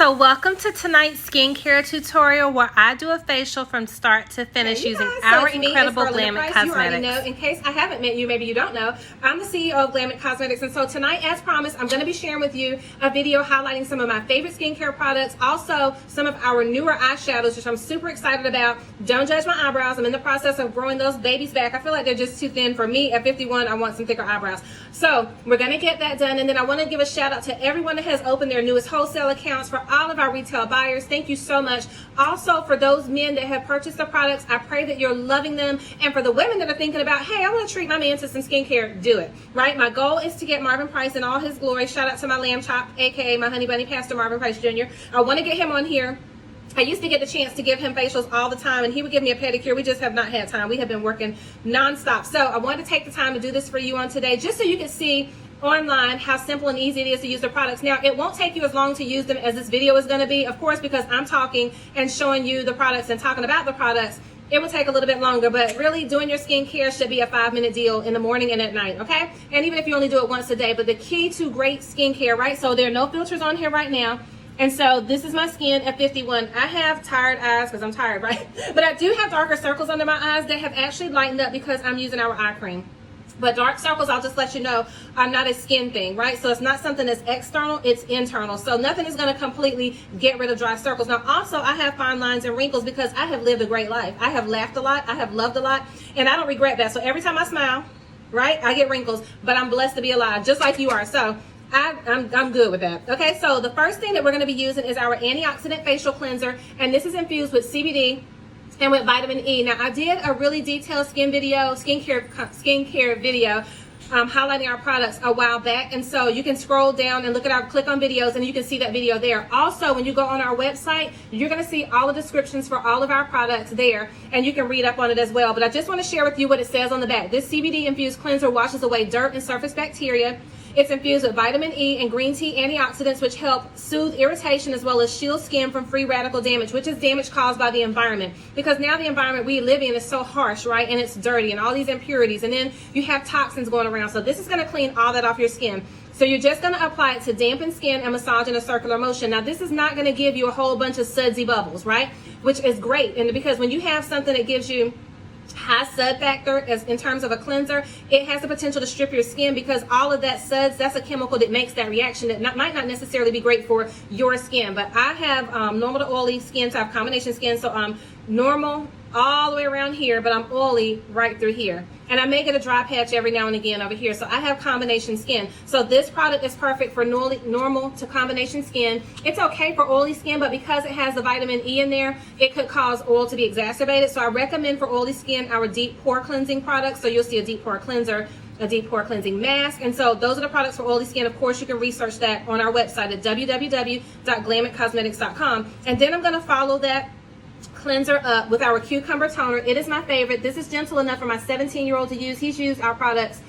So welcome to tonight's skincare tutorial where I do a facial from start to finish using our incredible Glam Cosmetics. You already know. In case I haven't met you, maybe you don't know, I'm the CEO of Glam Cosmetics, and so tonight, as promised, I'm going to be sharing with you a video highlighting some of my favorite skincare products, also some of our newer eyeshadows, which I'm super excited about. Don't judge my eyebrows. I'm in the process of growing those babies back. I feel like they're just too thin for me. At 51, I want some thicker eyebrows. So we're going to get that done, and then I want to give a shout out to everyone that has opened their newest wholesale accounts. For all of our retail buyers, thank you so much. Also, for those men that have purchased the products, I pray that you're loving them. And for the women that are thinking about, hey, I want to treat my man to some skincare, do it, right? My goal is to get Marvin Price in all his glory. Shout out to my lamb chop, aka my honey bunny, Pastor Marvin Price Jr. I want to get him on here. I used to get the chance to give him facials all the time, and he would give me a pedicure. We just have not had time. We have been working nonstop. So I wanted to take the time to do this for you on today, just so you can see online how simple and easy it is to use the products. Now, it won't take you as long to use them as this video is going to be, of course, because I'm talking and showing you the products and talking about the products. It will take a little bit longer, but really doing your skincare should be a 5-minute deal in the morning and at night, okay? And even if you only do it once a day. But the key to great skincare, right? So there are no filters on here right now. And so this is my skin at 51. I have tired eyes because I'm tired, right? But I do have darker circles under my eyes that have actually lightened up because I'm using our eye cream. But dark circles, I'll just let you know, are not a skin thing, right? So it's not something that's external, it's internal. So nothing is going to completely get rid of dry circles. Now, also, I have fine lines and wrinkles because I have lived a great life. I have laughed a lot, I have loved a lot, and I don't regret that. So every time I smile, right, I get wrinkles, but I'm blessed to be alive, just like you are. So I'm good with that. Okay, so the first thing that we're going to be using is our antioxidant facial cleanser, and this is infused with CBD and with vitamin E. Now, I did a really detailed skincare video highlighting our products a while back, and so you can scroll down and look at our click on videos, and you can see that video there. Also, when you go on our website, you're going to see all the descriptions for all of our products there, and you can read up on it as well. But I just want to share with you what it says on the back. This CBD infused cleanser washes away dirt and surface bacteria. It's infused with vitamin E and green tea antioxidants, which help soothe irritation as well as shield skin from free radical damage, which is damage caused by the environment. Because now the environment we live in is so harsh, right? And it's dirty and all these impurities. And then you have toxins going around. So this is going to clean all that off your skin. So you're just going to apply it to dampen skin and massage in a circular motion. Now, this is not going to give you a whole bunch of sudsy bubbles, right? Which is great. And because when you have something that gives you high sud factor as in terms of a cleanser, it has the potential to strip your skin because all of that suds, that's a chemical that makes that reaction that might not necessarily be great for your skin. But I have normal to oily skin, so I have combination skin, so I'm normal all the way around here, but I'm oily right through here. And I may get a dry patch every now and again over here. So I have combination skin. So this product is perfect for normal to combination skin. It's okay for oily skin, but because it has the vitamin E in there, it could cause oil to be exacerbated. So I recommend for oily skin our deep pore cleansing products. So you'll see a deep pore cleanser, a deep pore cleansing mask. And so those are the products for oily skin. Of course, you can research that on our website at www.glamcosmetics.com. And then I'm going to follow that cleanser up with our cucumber toner. It is my favorite. This is gentle enough for my 17-year-old to use. He's used our products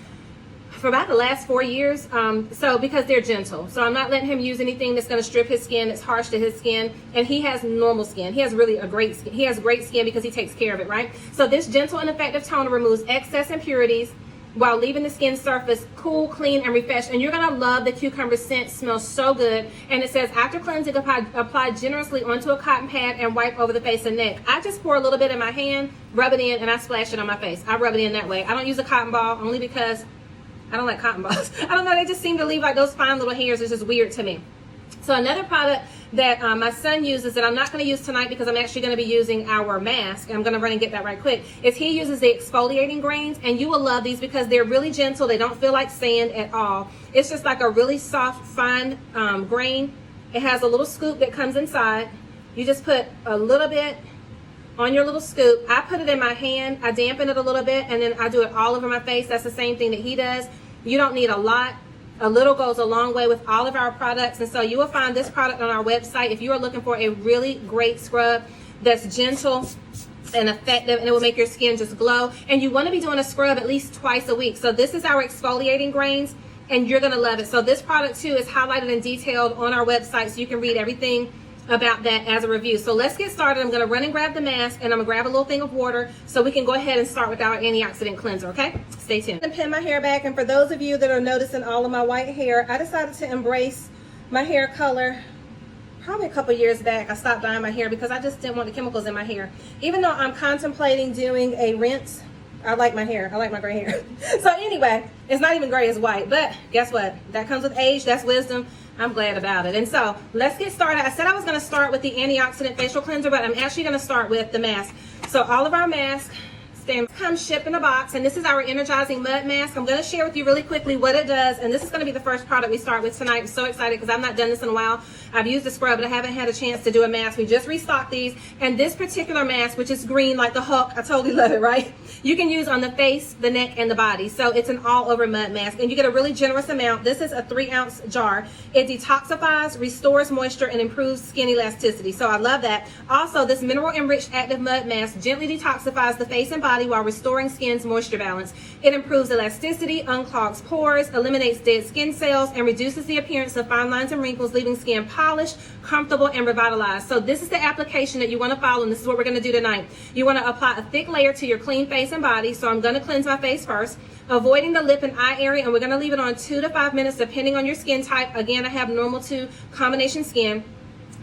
for about the last 4 years, so because they're gentle. So I'm not letting him use anything that's going to strip his skin, that's harsh to his skin. And he has normal skin. He has really a great skin. He has great skin because he takes care of it, right? So this gentle and effective toner removes excess impurities while leaving the skin surface cool, clean, and refreshed. And you're going to love the cucumber scent. Smells so good. And it says, after cleansing, apply generously onto a cotton pad and wipe over the face and neck. I just pour a little bit in my hand, rub it in, and I splash it on my face. I rub it in that way. I don't use a cotton ball only because I don't like cotton balls. I don't know, they just seem to leave like those fine little hairs. It's just weird to me. So another product that my son uses that I'm not going to use tonight because I'm actually going to be using our mask, and I'm going to run and get that right quick, is he uses the exfoliating grains, and you will love these because they're really gentle. They don't feel like sand at all. It's just like a really soft, fine grain. It has a little scoop that comes inside. You just put a little bit on your little scoop. I put it in my hand. I dampen it a little bit, and then I do it all over my face. That's the same thing that he does. You don't need a lot. A little goes a long way with all of our products. And so you will find this product on our website if you are looking for a really great scrub that's gentle and effective, and it will make your skin just glow. And you want to be doing a scrub at least twice a week. So this is our exfoliating grains, and you're going to love it. So this product too is highlighted and detailed on our website, so you can read everything about that as a review. So let's get started. I'm going to run and grab the mask, and I'm going to grab a little thing of water so we can go ahead and start with our antioxidant cleanser, okay? Stay tuned. And pin my hair back, and for those of you that are noticing all of my white hair, I decided to embrace my hair color probably a couple years back, I stopped dyeing my hair because I just didn't want the chemicals in my hair. Even though I'm contemplating doing a rinse, I like my hair. I like my gray hair. So anyway, it's not even gray, it's white. But guess what? That comes with age. That's wisdom. I'm glad about it. And so let's get started. I said I was going to start with the antioxidant facial cleanser, but I'm actually going to start with the mask. So all of our masks come shipped in a box, and this is our energizing mud mask. I'm going to share with you really quickly what it does, and this is going to be the first product we start with tonight. I'm so excited because I've not done this in a while. I've used a scrub, but I haven't had a chance to do a mask. We just restocked these, and this particular mask, which is green like the Hulk, I totally love it, right? You can use on the face, the neck, and the body. So it's an all-over mud mask, and you get a really generous amount. This is a 3-ounce jar. It detoxifies, restores moisture, and improves skin elasticity. So I love that. Also, this mineral-enriched active mud mask gently detoxifies the face and body while restoring skin's moisture balance. It improves elasticity, unclogs pores, eliminates dead skin cells, and reduces the appearance of fine lines and wrinkles, leaving skin polished, comfortable, and revitalized. So this is the application that you want to follow, and this is what we're going to do tonight. You want to apply a thick layer to your clean face and body. So I'm going to cleanse my face first, avoiding the lip and eye area, and we're going to leave it on 2 to 5 minutes depending on your skin type. Again, I have normal to combination skin.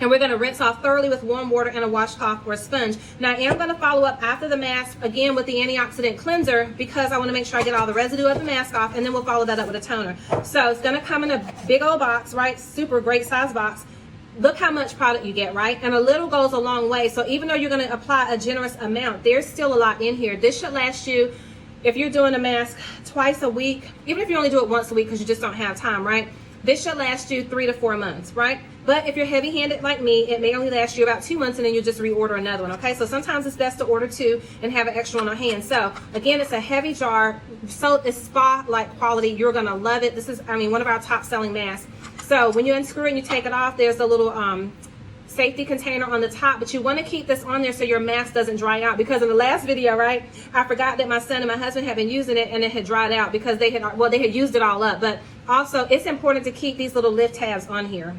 And we're going to rinse off thoroughly with warm water and a washcloth or a sponge. Now, I am going to follow up after the mask, again, with the antioxidant cleanser because I want to make sure I get all the residue of the mask off, and then we'll follow that up with a toner. So it's going to come in a big old box, right? Super great size box. Look how much product you get, right? And a little goes a long way. So even though you're going to apply a generous amount, there's still a lot in here. This should last you, if you're doing a mask twice a week, even if you only do it once a week because you just don't have time, right? This should last you 3 to 4 months, right? But if you're heavy-handed like me, it may only last you about 2 months, and then you just reorder another one, okay? So sometimes it's best to order 2 and have an extra one on hand. So again, it's a heavy jar, so it's spa-like quality. You're gonna love it. This is, one of our top-selling masks. So when you unscrew it and you take it off, there's a little safety container on the top, but you want to keep this on there so your mask doesn't dry out, because in the last video, right, I forgot that my son and my husband had been using it and it had dried out because they had used it all up. But also it's important to keep these little lift tabs on here.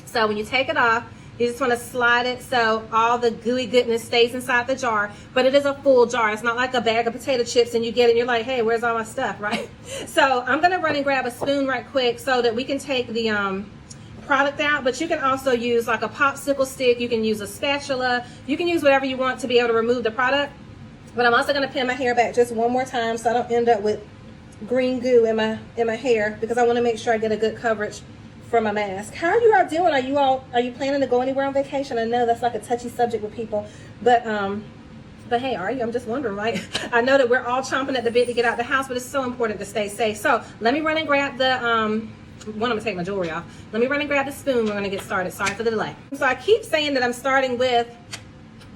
So when you take it off, you just want to slide it so all the gooey goodness stays inside the jar, but it is a full jar. It's not like a bag of potato chips and you get it and you're like, hey, where's all my stuff, right? So I'm going to run and grab a spoon right quick so that we can take the product out, but you can also use like a popsicle stick. You can use a spatula. You can use whatever you want to be able to remove the product. But I'm also going to pin my hair back just one more time so I don't end up with green goo in my hair, because I want to make sure I get a good coverage for my mask. How are you all doing? Are you planning to go anywhere on vacation? I know that's like a touchy subject with people, but hey, are you? I'm just wondering, right? I know that we're all chomping at the bit to get out the house, but it's so important to stay safe. So let me run and grab the I'm gonna take my jewelry off. Let me run and grab the spoon. We're gonna get started. Sorry for the delay. So I keep saying that I'm starting with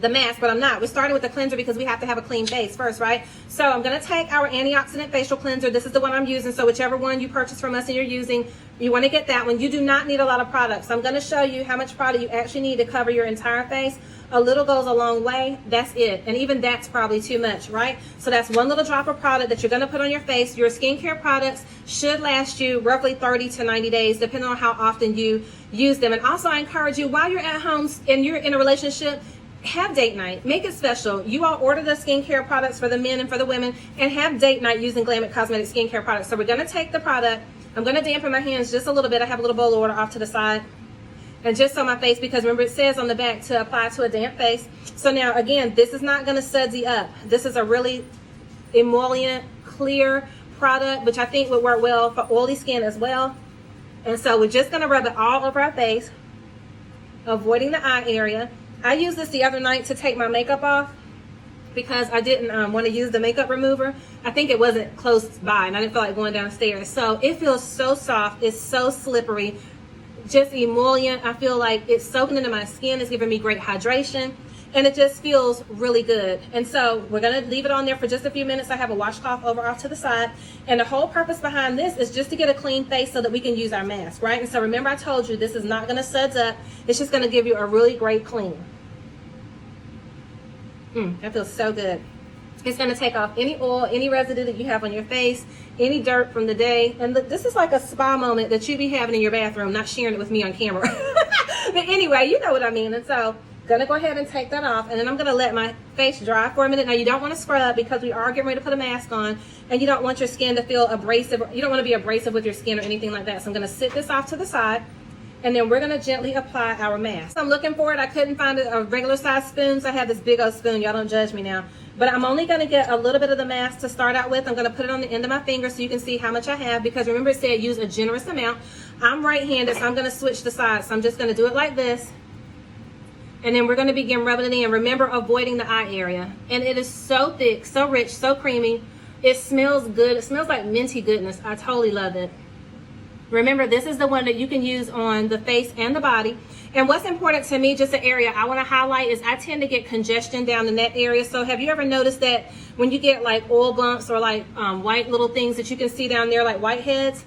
the mask, but I'm not. We're starting with the cleanser because we have to have a clean face first, right? So I'm gonna take our antioxidant facial cleanser. This is the one I'm using. So whichever one you purchase from us and you're using, you want to get that one. You do not need a lot of product. So I'm going to show you how much product you actually need to cover your entire face. A little goes a long way. That's it. And even that's probably too much, right? So that's one little drop of product that you're going to put on your face. Your skincare products should last you roughly 30 to 90 days, depending on how often you use them. And also I encourage you, while you're at home and you're in a relationship, have date night. Make it special. You all order the skincare products for the men and for the women, and have date night using Glam cosmetic skincare products. So we're going to take the product. I'm going to dampen my hands just a little bit. I have a little bowl of water off to the side. And just on my face, because remember it says on the back to apply to a damp face. So now again, this is not going to sudsy up. This is a really emollient, clear product, which I think would work well for oily skin as well. And so we're just going to rub it all over our face, avoiding the eye area. I used this the other night to take my makeup off because I didn't want to use the makeup remover. I think it wasn't close by and I didn't feel like going downstairs. So it feels so soft. It's so slippery, just emollient. I feel like it's soaking into my skin. It's giving me great hydration, and it just feels really good. And so we're going to leave it on there for just a few minutes. I have a washcloth over off to the side. And the whole purpose behind this is just to get a clean face so that we can use our mask, right? And so remember I told you this is not going to suds up. It's just going to give you a really great clean. That feels so good. It's going to take off any oil, any residue that you have on your face, any dirt from the day. And look, this is like a spa moment that you be having in your bathroom, not sharing it with me on camera. But anyway, you know what I mean. And so going to go ahead and take that off. And then I'm going to let my face dry for a minute. Now, you don't want to scrub because we are getting ready to put a mask on. And you don't want your skin to feel abrasive. You don't want to be abrasive with your skin or anything like that. So I'm going to sit this off to the side. And then we're gonna gently apply our mask. I'm looking for it. I couldn't find a regular size spoon, so I have this big old spoon. Y'all don't judge me now. But I'm only gonna get a little bit of the mask to start out with. I'm gonna put it on the end of my finger so you can see how much I have, because remember it said use a generous amount. I'm right-handed, so I'm gonna switch the sides. So I'm just gonna do it like this. And then we're gonna begin rubbing it in. Remember, avoiding the eye area. And it is so thick, so rich, so creamy. It smells good. It smells like minty goodness. I totally love it. Remember, this is the one that you can use on the face and the body. And what's important to me, just the area I want to highlight, is I tend to get congestion down in that area. So have you ever noticed that when you get like oil bumps or like white little things that you can see down there, like whiteheads?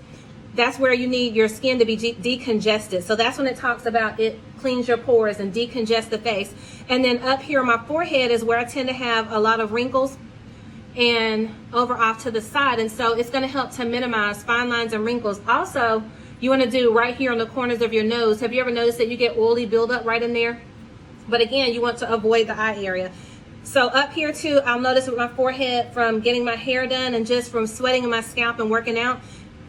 That's where you need your skin to be decongested. So that's when it talks about it cleans your pores and decongest the face. And then up here on my forehead is where I tend to have a lot of wrinkles, and over off to the side. And so it's going to help to minimize fine lines and wrinkles. Also, you want to do right here on the corners of your nose. Have you ever noticed that you get oily buildup right in there? But again, you want to avoid the eye area. So up here too, I'll notice with my forehead from getting my hair done and just from sweating in my scalp and working out,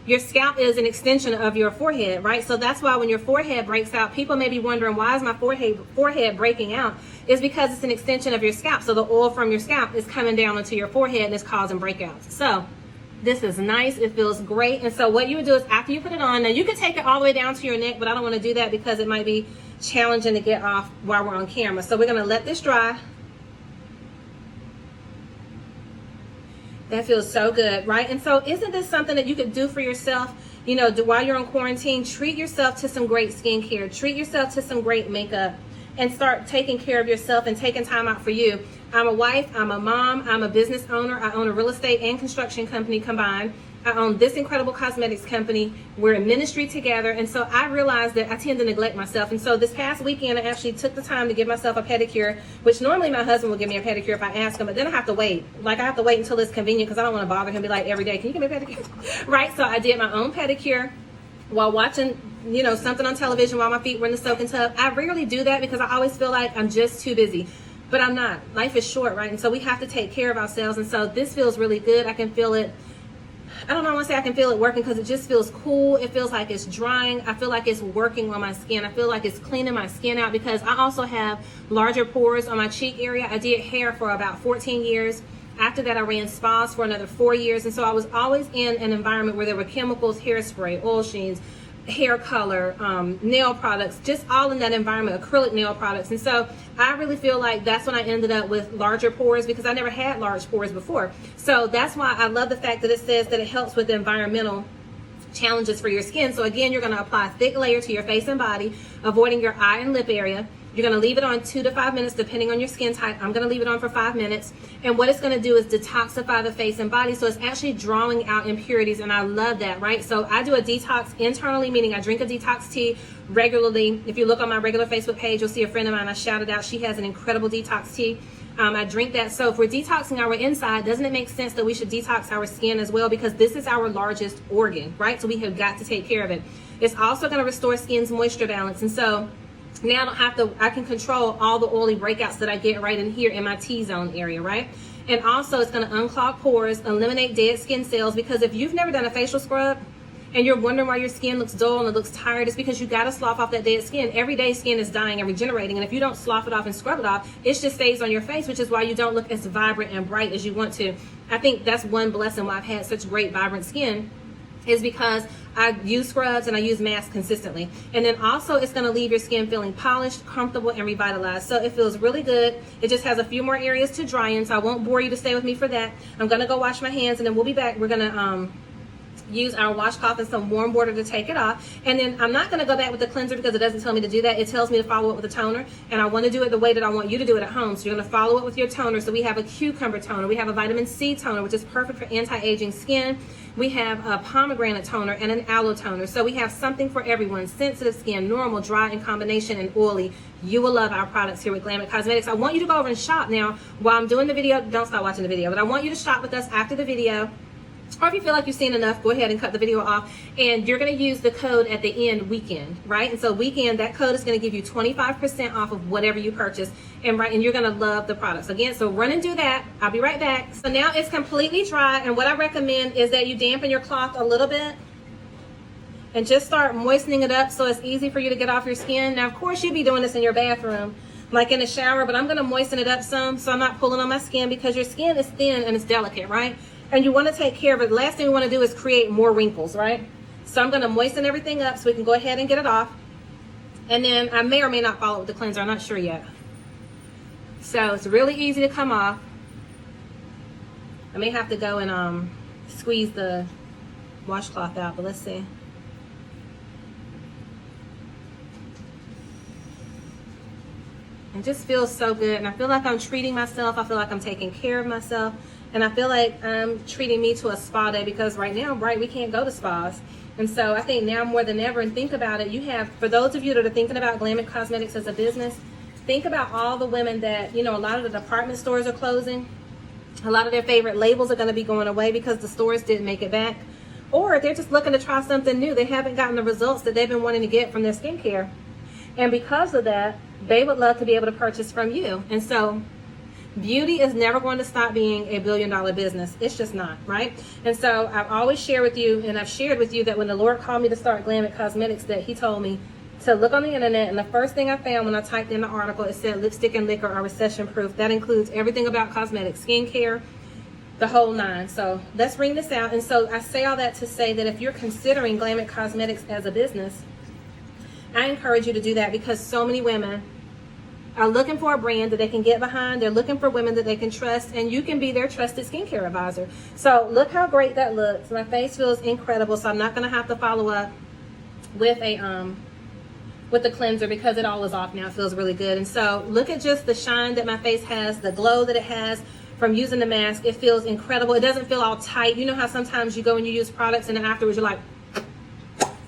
your scalp is an extension of your forehead, right? So that's why when your forehead breaks out, people may be wondering, why is my forehead breaking out? It's because it's an extension of your scalp. So the oil from your scalp is coming down into your forehead and it's causing breakouts. So this is nice. It feels great. And so what you would do is after you put it on, now you can take it all the way down to your neck, but I don't want to do that because it might be challenging to get off while we're on camera. So we're going to let this dry. That feels so good, right? And so isn't this something that you could do for yourself? You know, while you're on quarantine, treat yourself to some great skincare, treat yourself to some great makeup, and start taking care of yourself and taking time out for you. I'm a wife, I'm a mom, I'm a business owner. I own a real estate and construction company combined. I own this incredible cosmetics company. We're in ministry together. And so I realized that I tend to neglect myself. And so this past weekend, I actually took the time to give myself a pedicure, which normally my husband will give me a pedicure if I ask him, but then I have to wait. Like I have to wait until it's convenient because I don't want to bother him and be like every day, can you give me a pedicure? Right? So I did my own pedicure while watching, you know, something on television while my feet were in the soaking tub. I rarely do that because I always feel like I'm just too busy. But I'm not. Life is short, right? And so we have to take care of ourselves. And so this feels really good. I can feel it. I don't know, I want to say I can feel it working because it just feels cool. It feels like it's drying. I feel like it's working on my skin. I feel like it's cleaning my skin out because I also have larger pores on my cheek area. I did hair for about 14 years. After that, I ran spas for another 4 years. And so I was always in an environment where there were chemicals, hairspray, oil sheens, hair color, nail products, just all in that environment, acrylic nail products. And so I really feel like that's when I ended up with larger pores because I never had large pores before. So that's why I love the fact that it says that it helps with environmental challenges for your skin. So again, you're going to apply a thick layer to your face and body, avoiding your eye and lip area. You're going to leave it on 2 to 5 minutes depending on your skin type. I'm going to leave it on for 5 minutes. And what it's going to do is detoxify the face and body. So it's actually drawing out impurities, and I love that, right? So I do a detox internally, meaning I drink a detox tea regularly. If you look on my regular Facebook page, you'll see a friend of mine I shouted out. She has an incredible detox tea. I drink that. So if we're detoxing our inside, doesn't it make sense that we should detox our skin as well? Because this is our largest organ, right? So we have got to take care of it. It's also going to restore skin's moisture balance. And so now I don't have to, I can control all the oily breakouts that I get right in here in my T-zone area, right? And also it's going to unclog pores, eliminate dead skin cells, because if you've never done a facial scrub and you're wondering why your skin looks dull and it looks tired, it's because you got to slough off that dead skin. Every day skin is dying and regenerating, and if you don't slough it off and scrub it off, it just stays on your face, which is why you don't look as vibrant and bright as you want to. I think that's one blessing why I've had such great vibrant skin, is because I use scrubs and I use masks consistently. And then also it's going to leave your skin feeling polished, comfortable, and revitalized. So it feels really good. It just has a few more areas to dry in, so I won't bore you to stay with me for that. I'm going to go wash my hands and then we'll be back. We're going to use our washcloth and some warm water to take it off. And then I'm not going to go back with the cleanser because it doesn't tell me to do that. It tells me to follow it with a toner, and I want to do it the way that I want you to do it at home. So you're going to follow it with your toner. So we have a cucumber toner. We have a vitamin C toner, which is perfect for anti-aging skin. We have a pomegranate toner and an aloe toner. So we have something for everyone: sensitive skin, normal, dry, in combination, and oily. You will love our products here with Glam Cosmetics. I want you to go over and shop now while I'm doing the video. Don't stop watching the video, but I want you to shop with us after the video. Or if you feel like you've seen enough, go ahead and cut the video off. And you're going to use the code at the end, weekend, right? And so weekend, that code is going to give you 25% off of whatever you purchase. And you're going to love the products. Again, so run and do that. I'll be right back. So now it's completely dry. And what I recommend is that you dampen your cloth a little bit. and just start moistening it up so it's easy for you to get off your skin. Now, of course, you'd be doing this in your bathroom, like in the shower, but I'm going to moisten it up some so I'm not pulling on my skin, because your skin is thin and it's delicate, right? And you want to take care of it. The last thing we want to do is create more wrinkles, right? So I'm going to moisten everything up so we can go ahead and get it off. And then I may or may not follow it with the cleanser. I'm not sure yet. So it's really easy to come off. I may have to go and squeeze the washcloth out, but let's see. It just feels so good, and I feel like I'm treating myself. I feel like I'm taking care of myself, and I feel like I'm treating me to a spa day, because right now, right, we can't go to spas. And so I think now more than ever, and think about it, you have, for those of you that are thinking about Glam Cosmetics as a business, think about all the women that, you know, a lot of the department stores are closing. A lot of their favorite labels are going to be going away because the stores didn't make it back. Or they're just looking to try something new. They haven't gotten the results that they've been wanting to get from their skincare. And because of that, they would love to be able to purchase from you. And so beauty is never going to stop being a billion-dollar business. It's just not, right? And so I've always shared with you, and I've shared with you that when the Lord called me to start Glam Cosmetics, that he told me to look on the internet, and the first thing I found when I typed in the article, it said lipstick and liquor are recession proof. That includes everything about cosmetics, skincare, the whole nine. So let's ring this out. And so I say all that to say that if you're considering Glam Cosmetics as a business, I encourage you to do that, because so many women are looking for a brand that they can get behind. They're looking for women that they can trust, and you can be their trusted skincare advisor. So look how great that looks. My face feels incredible, so I'm not going to have to follow up with the cleanser, because it all is off now. It feels really good. And so look at just the shine that my face has, the glow that it has from using the mask. It feels incredible. It doesn't feel all tight. You know how sometimes you go and you use products and then afterwards you're like,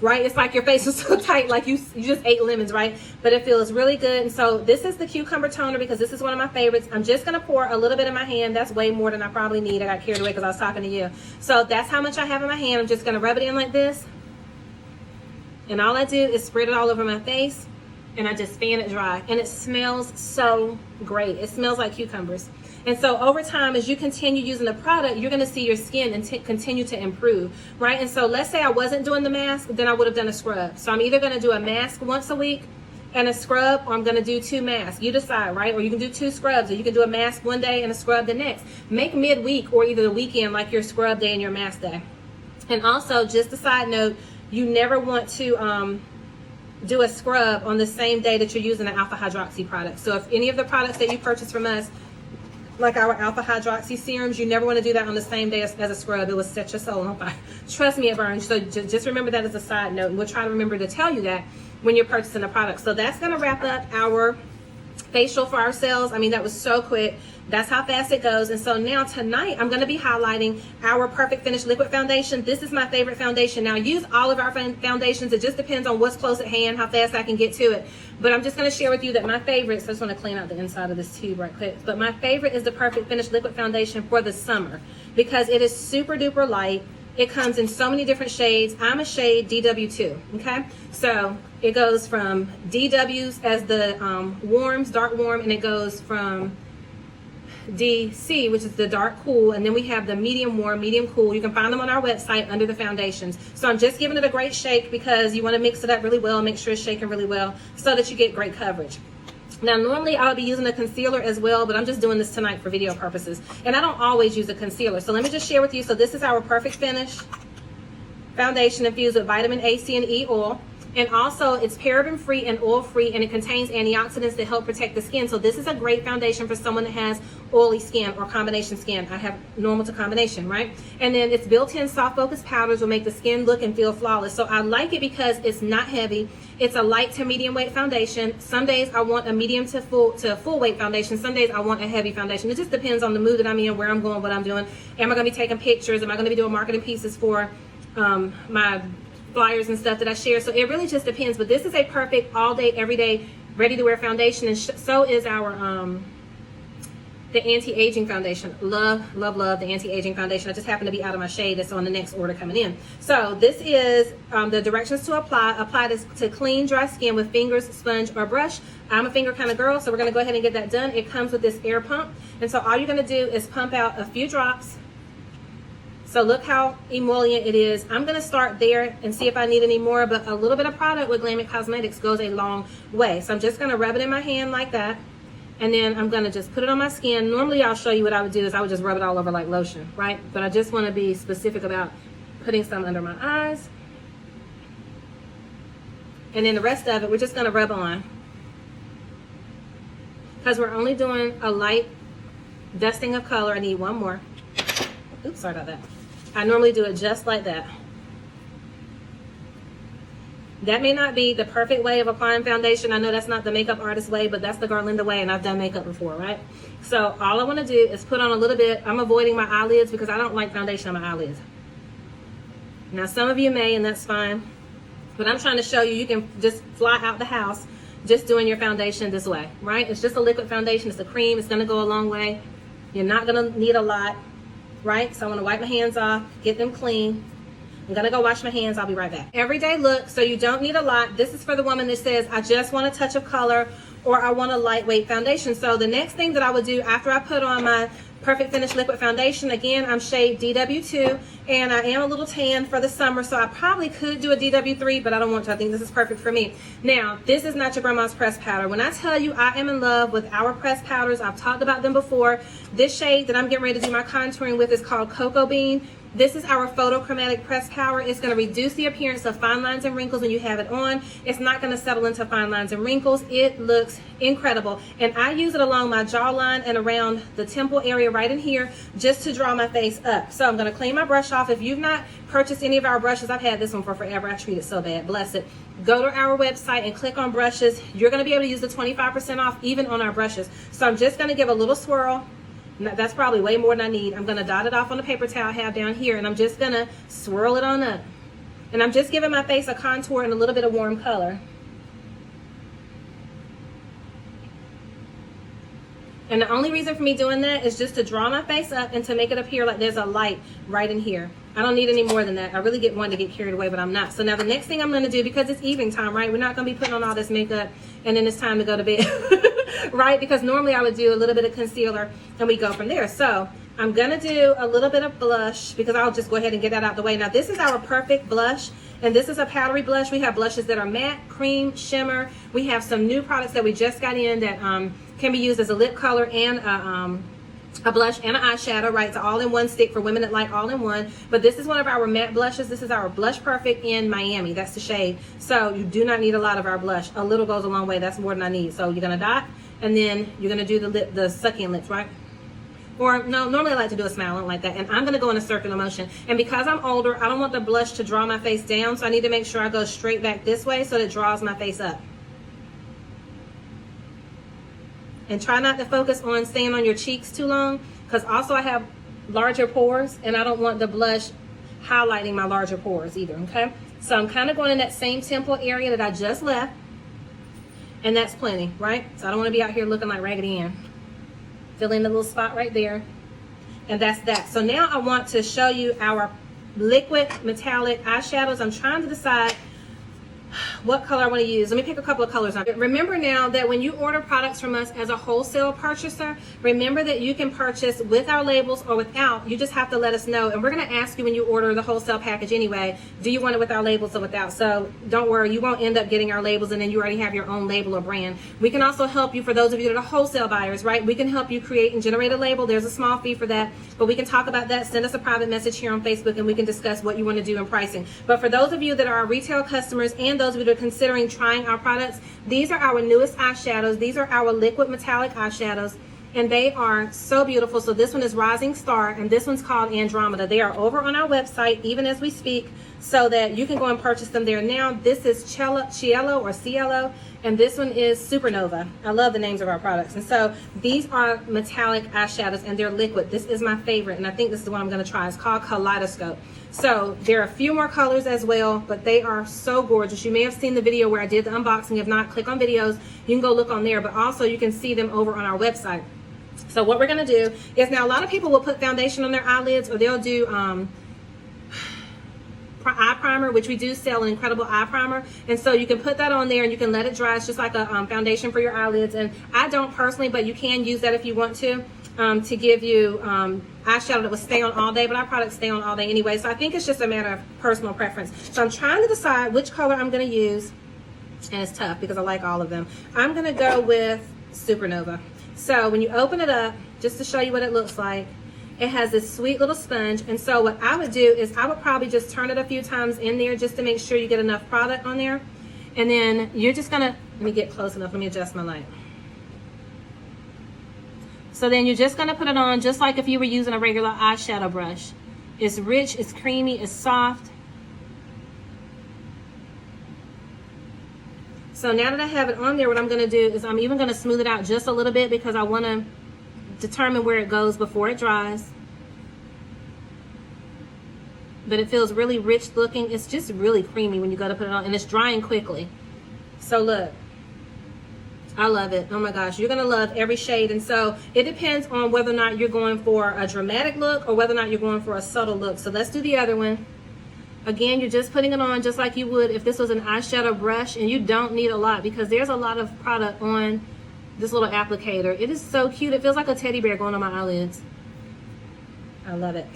right? It's like your face is so tight, like you just ate lemons, right? But it feels really good. And so this is the cucumber toner, because this is one of my favorites. I'm just going to pour a little bit in my hand. That's way more than I probably need. I got carried away because I was talking to you. So that's how much I have in my hand. I'm just going to rub it in like this. And all I do is spread it all over my face, and I just fan it dry. And it smells so great. It smells like cucumbers. And so over time, as you continue using the product, you're going to see your skin and continue to improve, right? And so let's say I wasn't doing the mask, then I would have done a scrub. So I'm either going to do a mask once a week and a scrub, or I'm going to do 2 masks. You decide, right? Or you can do 2 scrubs, or you can do a mask one day and a scrub the next. Make midweek or either the weekend like your scrub day and your mask day. And also, just a side note, you never want to do a scrub on the same day that you're using an alpha hydroxy product. So if any of the products that you purchase from us, like our alpha hydroxy serums, you never want to do that on the same day as a scrub. It will set your soul on fire. Trust me, it burns. So just remember that as a side note, and we'll try to remember to tell you that when you're purchasing a product. So that's going to wrap up our facial for ourselves. I mean, that was so quick. That's how fast it goes. And so now tonight, I'm going to be highlighting our Perfect Finish Liquid Foundation. This is my favorite foundation. Now, I use all of our foundations. It just depends on what's close at hand, how fast I can get to it. But I'm just going to share with you that my favorite, so I just want to clean out the inside of this tube right quick. But my favorite is the Perfect Finish Liquid Foundation for the summer, because it is super duper light. It comes in so many different shades. I'm a shade DW2, okay? So it goes from DWs as the warms, dark warm, and it goes from DC, which is the dark cool, and then we have the medium warm, medium cool. You can find them on our website under the foundations. So I'm just giving it a great shake, because you want to mix it up really well, make sure it's shaking really well so that you get great coverage. Now, normally I would be using a concealer as well, but I'm just doing this tonight for video purposes. And I don't always use a concealer. So let me just share with you. So this is our Perfect Finish foundation infused with vitamin A, C, and E oil. And also, it's paraben-free and oil-free, and it contains antioxidants that help protect the skin. So this is a great foundation for someone that has oily skin or combination skin. I have normal to combination, right? And then its built-in soft focus powders will make the skin look and feel flawless. So I like it because it's not heavy. It's a light to medium weight foundation. Some days I want a medium to full weight foundation. Some days I want a heavy foundation. It just depends on the mood that I'm in, where I'm going, what I'm doing. Am I going to be taking pictures? Am I going to be doing marketing pieces for my flyers and stuff that I share? So it really just depends. But this is a perfect all day, every day, ready to wear foundation. And so is our the anti-aging foundation. Love, love, love the anti-aging foundation. I just happen to be out of my shade. That's on the next order coming in. So this is the directions to apply. Apply this to clean, dry skin with fingers, sponge, or brush. I'm a finger kind of girl, so we're going to go ahead and get that done. It comes with this air pump. And so all you're going to do is pump out a few drops. So look how emollient it is. I'm going to start there and see if I need any more, but a little bit of product with Glam Cosmetics goes a long way. So I'm just going to rub it in my hand like that. And then I'm going to just put it on my skin. Normally I'll show you what I would do is I would just rub it all over like lotion, right? But I just want to be specific about putting some under my eyes. And then the rest of it, we're just going to rub on. Because we're only doing a light dusting of color. I need one more. Oops, sorry about that. I normally do it just like that. That may not be the perfect way of applying foundation. I know that's not the makeup artist way, but that's the Garlinda way, and I've done makeup before, right? So all I want to do is put on a little bit. I'm avoiding my eyelids because I don't like foundation on my eyelids. Now, some of you may, and that's fine. But I'm trying to show you, you can just fly out the house just doing your foundation this way, right? It's just a liquid foundation. It's a cream. It's going to go a long way. You're not going to need a lot, right? So I'm going to wipe my hands off, get them clean. I'm going to go wash my hands. I'll be right back. Everyday look, so you don't need a lot. This is for the woman that says, I just want a touch of color or I want a lightweight foundation. So the next thing that I would do after I put on my Perfect Finish Liquid Foundation, again, I'm shade DW2, and I am a little tan for the summer, so I probably could do a DW3, but I don't want to. I think this is perfect for me. Now, this is not your grandma's pressed powder. When I tell you I am in love with our pressed powders, I've talked about them before. This shade that I'm getting ready to do my contouring with is called Cocoa Bean. This is our photochromatic pressed powder. It's going to reduce the appearance of fine lines and wrinkles when you have it on. It's not going to settle into fine lines and wrinkles. It looks incredible. And I use it along my jawline and around the temple area right in here just to draw my face up. So I'm going to clean my brush off. If you've not purchased any of our brushes, I've had this one for forever. I treat it so bad. Bless it. Go to our website and click on brushes. You're going to be able to use the 25% off even on our brushes. So I'm just going to give a little swirl. That's probably way more than I need. I'm going to dot it off on the paper towel I have down here, and I'm just going to swirl it on up. And I'm just giving my face a contour and a little bit of warm color. And the only reason for me doing that is just to draw my face up and to make it appear like there's a light right in here. I don't need any more than that. I really get one to get carried away, but I'm not. So now the next thing I'm going to do, because it's evening time, right? We're not going to be putting on all this makeup and then it's time to go to bed, right? Because normally I would do a little bit of concealer and we go from there. So I'm going to do a little bit of blush because I'll just go ahead and get that out the way. Now this is our perfect blush, and this is a powdery blush. We have blushes that are matte, cream, shimmer. We have some new products that we just got in that can be used as a lip color and a blush and an eyeshadow, right? It's an all-in-one stick for women that like all-in-one. But this is one of our matte blushes. This is our Blush Perfect in Miami. That's the shade. So you do not need a lot of our blush. A little goes a long way. That's more than I need. So you're going to dot, and then you're going to do the sucking lips, right? Or no, normally I like to do a smile. I don't like that. And I'm going to go in a circular motion. And because I'm older, I don't want the blush to draw my face down. So I need to make sure I go straight back this way so that it draws my face up. And try not to focus on staying on your cheeks too long, because also I have larger pores and I don't want the blush highlighting my larger pores either, okay? So I'm kind of going in that same temple area that I just left, and that's plenty, right? So I don't want to be out here looking like Raggedy Ann. Fill in the little spot right there, and that's that. So now I want to show you our liquid metallic eyeshadows. I'm trying to decide what color I want to use. Let me pick a couple of colors. Remember now that when you order products from us as a wholesale purchaser, remember that you can purchase with our labels or without. You just have to let us know. And we're going to ask you when you order the wholesale package anyway, do you want it with our labels or without? So don't worry, you won't end up getting our labels and then you already have your own label or brand. We can also help you, for those of you that are wholesale buyers, right? We can help you create and generate a label. There's a small fee for that, but we can talk about that. Send us a private message here on Facebook and we can discuss what you want to do in pricing. But for those of you that are our retail customers and those of you that are considering trying our products, these are our newest eyeshadows. These are our liquid metallic eyeshadows, and they are so beautiful. So this one is Rising Star, and this one's called Andromeda. They are over on our website even as we speak, so that you can go and purchase them there now. This is Cielo or Cielo, and this one is Supernova. I love the names of our products. And so these are metallic eyeshadows, and they're liquid. This is my favorite, and I think this is the one I'm going to try. It's called Kaleidoscope. So there are a few more colors as well, but they are so gorgeous. You may have seen the video where I did the unboxing. If not, click on videos. You can go look on there, but also you can see them over on our website. So what we're going to do is, now a lot of people will put foundation on their eyelids, or they'll do eye primer, which we do sell an incredible eye primer, and so you can put that on there and you can let it dry. It's just like a foundation for your eyelids, and I don't personally, but you can use that if you want to. to give you eyeshadow that will stay on all day, but our products stay on all day anyway. So I think it's just a matter of personal preference. So I'm trying to decide which color I'm going to use, and it's tough because I like all of them. I'm going to go with Supernova. So when you open it up, just to show you what it looks like, it has this sweet little sponge. And so what I would do is I would probably just turn it a few times in there just to make sure you get enough product on there. And then you're just going to, let me get close enough. Let me adjust my light. So then you're just going to put it on just like if you were using a regular eyeshadow brush. It's rich, it's creamy, it's soft. So now that I have it on there, what I'm going to do is I'm even going to smooth it out just a little bit because I want to determine where it goes before it dries. But it feels really rich looking. It's just really creamy when you go to put it on, and it's drying quickly. So look, I love it. Oh my gosh, you're gonna love every shade. And so it depends on whether or not you're going for a dramatic look or whether or not you're going for a subtle look. So let's do the other one. Again, you're just putting it on just like you would if this was an eyeshadow brush, and you don't need a lot because there's a lot of product on this little applicator. It is so cute. It feels like a teddy bear going on my eyelids. I love it.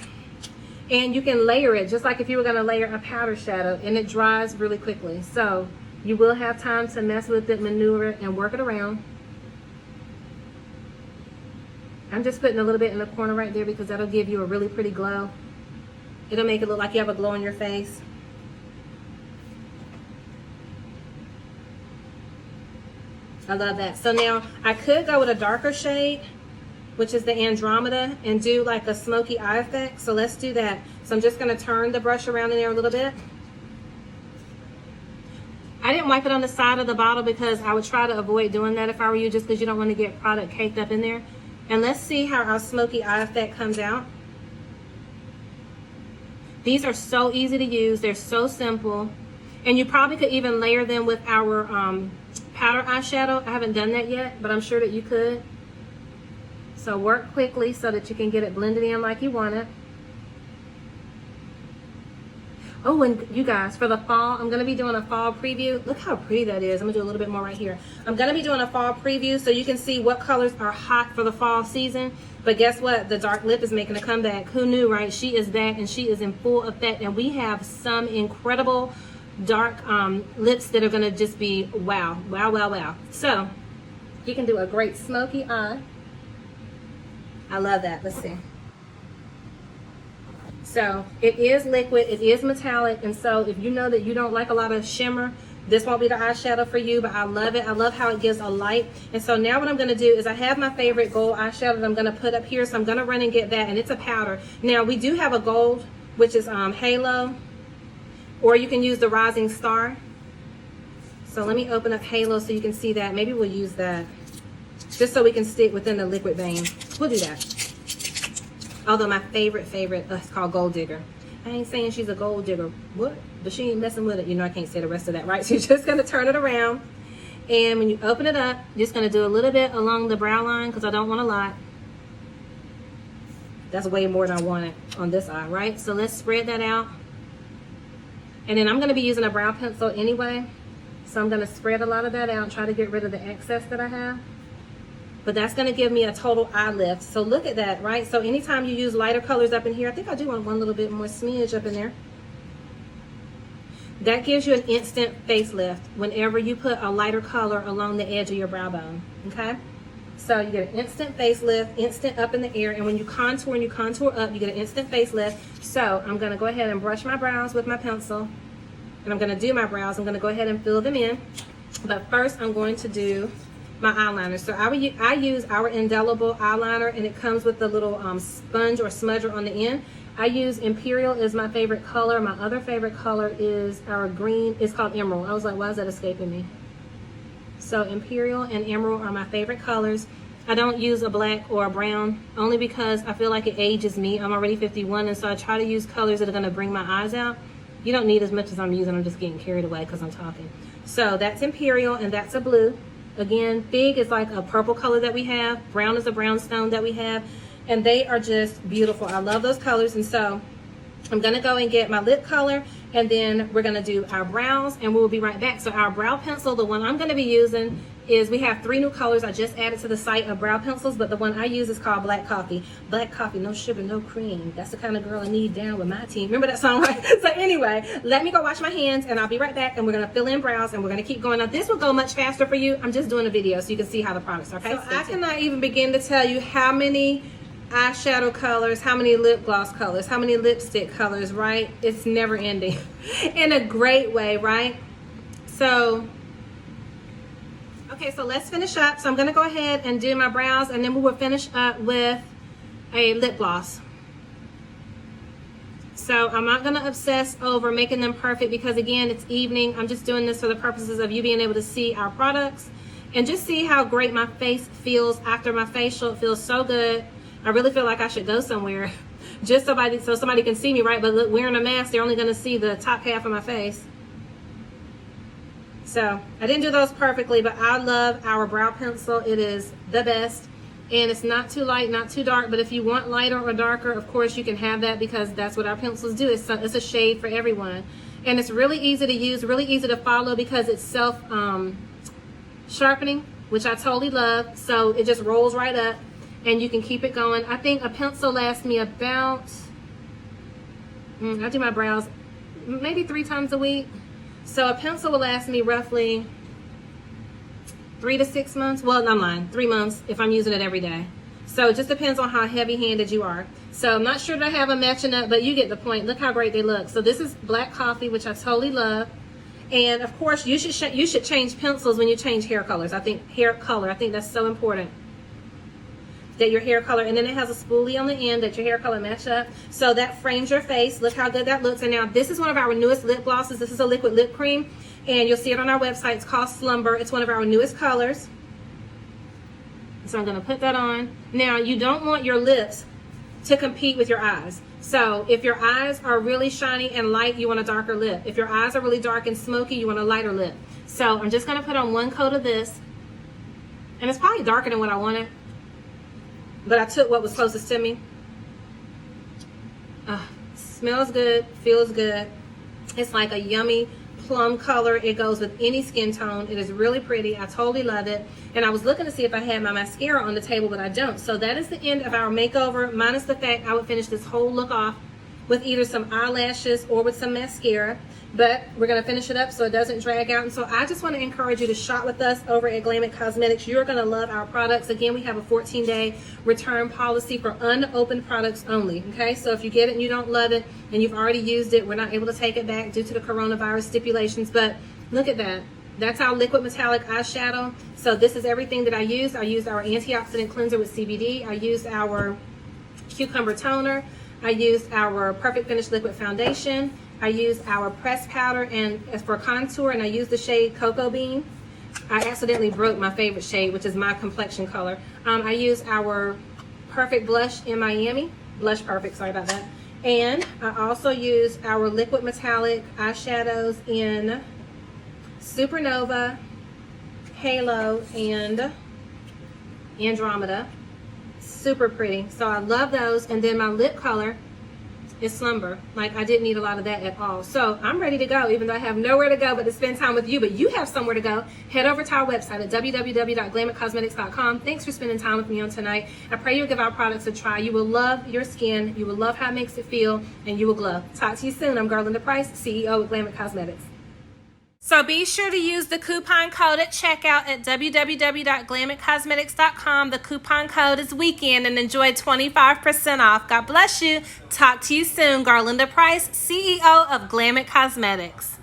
And you can layer it just like if you were going to layer a powder shadow, and it dries really quickly. So you will have time to mess with it, maneuver it, and work it around. I'm just putting a little bit in the corner right there because that'll give you a really pretty glow. It'll make it look like you have a glow on your face. I love that. So now I could go with a darker shade, which is the Andromeda, and do like a smoky eye effect. So let's do that. So I'm just going to turn the brush around in there a little bit. I didn't wipe it on the side of the bottle because I would try to avoid doing that if I were you, just because you don't want to get product caked up in there. And let's see how our smoky eye effect comes out. These are so easy to use. They're so simple. And you probably could even layer them with our powder eyeshadow. I haven't done that yet, but I'm sure that you could. So work quickly so that you can get it blended in like you want it. Oh, and you guys, for the fall, I'm going to be doing a fall preview. Look how pretty that is. I'm going to do a little bit more right here. I'm going to be doing a fall preview so you can see what colors are hot for the fall season. But guess what? The dark lip is making a comeback. Who knew, right? She is back, and she is in full effect. And we have some incredible dark lips that are going to just be wow. Wow, wow, wow. So you can do a great smoky eye. I love that. Let's see. So it is liquid, it is metallic, and so if you know that you don't like a lot of shimmer, this won't be the eyeshadow for you, but I love it. I love how it gives a light. And so now what I'm going to do is I have my favorite gold eyeshadow that I'm going to put up here, so I'm going to run and get that, and it's a powder. Now we do have a gold, which is Halo, or you can use the Rising Star. So let me open up Halo so you can see that. Maybe we'll use that just so we can stick within the liquid vein. We'll do that. Although my favorite is called Gold Digger. I ain't saying she's a gold digger, what? But she ain't messing with it. You know I can't say the rest of that, right? So you're just going to turn it around. And when you open it up, you're just going to do a little bit along the brow line because I don't want a lot. That's way more than I wanted on this eye, right? So let's spread that out. And then I'm going to be using a brow pencil anyway. So I'm going to spread a lot of that out and try to get rid of the excess that I have. But that's going to give me a total eye lift. So look at that, right? So anytime you use lighter colors up in here, I think I do want one little bit more smidge up in there. That gives you an instant facelift whenever you put a lighter color along the edge of your brow bone, okay? So you get an instant facelift, instant up in the air, and when you contour and you contour up, you get an instant facelift. So I'm going to go ahead and brush my brows with my pencil, and I'm going to do my brows. I'm going to go ahead and fill them in. But first, I'm going to do my eyeliner. So I use our indelible eyeliner, and it comes with the little sponge or smudger on the end. I use Imperial is my favorite color. My other favorite color is our green. It's called Emerald. I was like, why is that escaping me? So Imperial and Emerald are my favorite colors. I don't use a black or a brown only because I feel like it ages me. I'm already 51, and so I try to use colors that are going to bring my eyes out. You don't need as much as I'm using. I'm just getting carried away because I'm talking. So that's Imperial, and that's a blue. Again, Fig is like a purple color that we have. Brown is a brownstone that we have. And they are just beautiful. I love those colors. And so I'm going to go and get my lip color, and then we're going to do our brows, and we'll be right back. So our brow pencil, the one I'm going to be using, is we have 3 new colors I just added to the site of brow pencils, but the one I use is called Black Coffee. Black coffee, no sugar, no cream. That's the kind of girl I need down with my team. Remember that song, right? So anyway, let me go wash my hands and I'll be right back, and we're going to fill in brows and we're going to keep going. Now this will go much faster for you. I'm just doing a video so you can see how the products are. Okay, so I cannot even begin to tell you how many eyeshadow colors, how many lip gloss colors, how many lipstick colors, right? It's never ending in a great way, right? So okay, so let's finish up. So I'm going to go ahead and do my brows, and then we will finish up with a lip gloss. So I'm not going to obsess over making them perfect because, again, it's evening. I'm just doing this for the purposes of you being able to see our products and just see how great my face feels after my facial. It feels so good. I really feel like I should go somewhere just so somebody can see me, right? But look, wearing a mask, they're only going to see the top half of my face. So I didn't do those perfectly, but I love our brow pencil. It is the best, and it's not too light, not too dark. But if you want lighter or darker, of course you can have that, because that's what our pencils do. It's a shade for everyone, and it's really easy to use, really easy to follow because it's self sharpening, which I totally love. So it just rolls right up, and you can keep it going. I think a pencil lasts me about I do my brows maybe 3 times a week. So a pencil will last me roughly 3 to 6 months. Well, I'm lying, 3 months if I'm using it every day. So it just depends on how heavy-handed you are. So I'm not sure that I have them matching up, but you get the point. Look how great they look. So this is Black Coffee, which I totally love. And of course, you should change pencils when you change hair colors. I think that's so important, that your hair color, and then it has a spoolie on the end that your hair color match up. So that frames your face. Look how good that looks. And now this is one of our newest lip glosses. This is a liquid lip cream, and you'll see it on our website. It's called Slumber. It's one of our newest colors. So I'm gonna put that on. Now you don't want your lips to compete with your eyes. So if your eyes are really shiny and light, you want a darker lip. If your eyes are really dark and smoky, you want a lighter lip. So I'm just gonna put on 1 coat of this, and it's probably darker than what I wanted, but I took what was closest to me. Smells good, feels good. It's like a yummy plum color. It goes with any skin tone. It is really pretty. I totally love it. And I was looking to see if I had my mascara on the table, but I don't. So that is the end of our makeover, minus the fact I would finish this whole look off with either some eyelashes or with some mascara. But we're going to finish it up so it doesn't drag out. And so I just want to encourage you to shop with us over at Glam Cosmetics. You're going to love our products. Again, we have a 14-day return policy for unopened products only. Okay, so if you get it and you don't love it and you've already used it, we're not able to take it back due to the coronavirus stipulations. But look at that. That's our liquid metallic eyeshadow. So this is everything that I used. I used our antioxidant cleanser with CBD. I used our cucumber toner. I used our Perfect Finish liquid foundation. I used our pressed powder and as for contour, and I used the shade Cocoa Bean. I accidentally broke my favorite shade, which is my complexion color. I used our Perfect Blush in Miami. Blush Perfect, sorry about that. And I also used our liquid metallic eyeshadows in Supernova, Halo, and Andromeda. Super pretty. So I love those. And then my lip color is Slumber. Like, I didn't need a lot of that at all. So I'm ready to go, even though I have nowhere to go but to spend time with you. But you have somewhere to go. Head over to our website at www.glammcosmetics.com. Thanks for spending time with me on tonight. I pray you'll give our products a try. You will love your skin. You will love how it makes it feel, and you will glow. Talk to you soon. I'm Garlinda Price, CEO of Glam Cosmetics. So be sure to use the coupon code at checkout at www.glammcosmetics.com. The coupon code is weekend, and enjoy 25% off. God bless you. Talk to you soon. Garlinda Price, CEO of Glam Cosmetics.